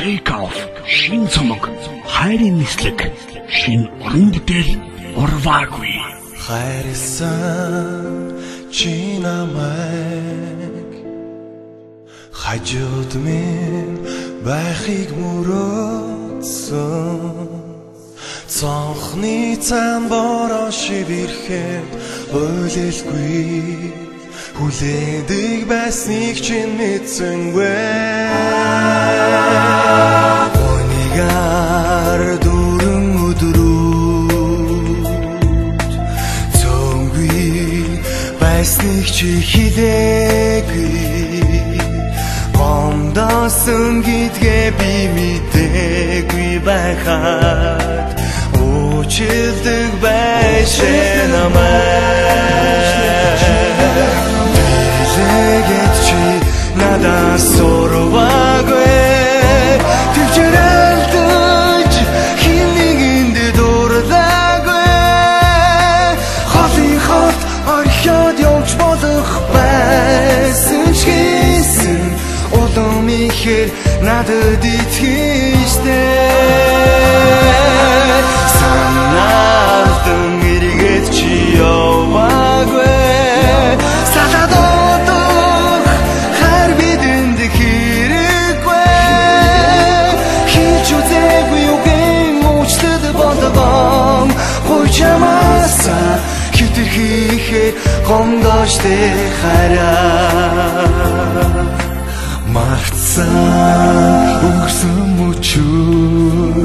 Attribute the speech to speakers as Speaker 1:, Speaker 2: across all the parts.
Speaker 1: Take off шин цомог хайрын нислэг шин уран бүтээл урваагүй
Speaker 2: хайрсан чи намайг хажууд минь байхыг мөрөөдсөн цонхны цан бороо шивэрхэд ойлэлгүй хүлээдэг байсныг чинь мэдсэнгүй Онигаар дөрөн өдрүүд зөнгөй байсныг чи хилээгүй гомдосон гэдгээ би мэдээгүй байхад училдаг байшээ намайг Билегэт чи надаас сурваагүй Төвчрэлдэж хин нэгэндээ дурлаагүй Холын холт орхиод явж болох байсан ч гэсэн улам ихээр надад итгэжтэй Санаалтан эргээд чи яваагүй Хитэрхийхээр гомдоочтэй хараа Мартсан өнгөрсөн мөчөө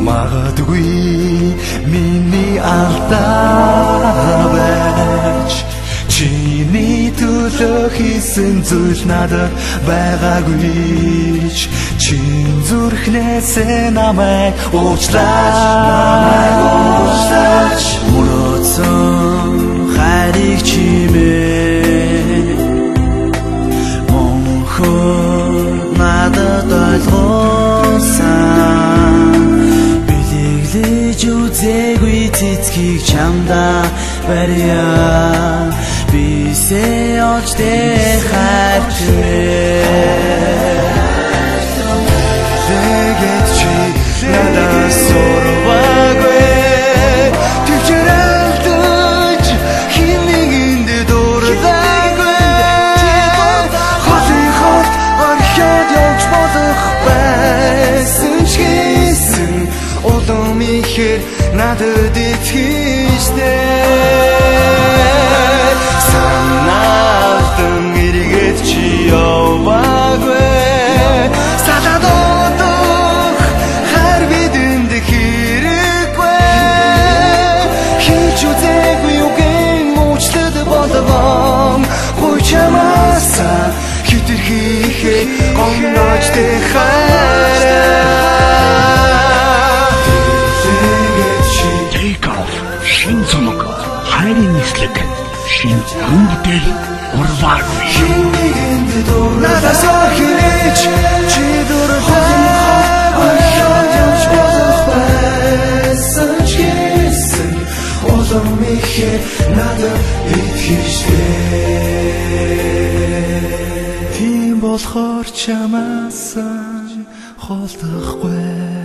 Speaker 2: Магадгүй миний алдаа байж Чиний төлөө хийсэн зүйл надад байгаагүй ч Чин зүрхнээсээ намайг уучлаач Мөрөөдсөн хайрыг чимээ Монхоо надад ойлгуулсан Билеглэж үзээгүй цэцгийг чамдаа барья Бисээ олжтэй хайрчмээ Билегэт чи надаас сурваагүй Төвчрэлдэж хин нэгэндээ дурлаагүй Холын холт орхиод явж болох байсан ч гэсэн улам ихээр надад итгэжтэй Санаалтан эргээд чи яваагүй Саладуудах хайр бидэнд хэрэггүй Хийж үзээгүй үгийн муучлад болгоом Хүй чамаасаа хитэрхийхээ гомдоочтой хараа
Speaker 1: Take off шин цомог хайрын нислэг шин уран бүтээл урваагүй
Speaker 2: Надаас орхиж чи дурлаа орхиод явж болох байсан ч гэсэн улам ихээр надад итгэжтэй Тийм болохоор чамаас холдохгүй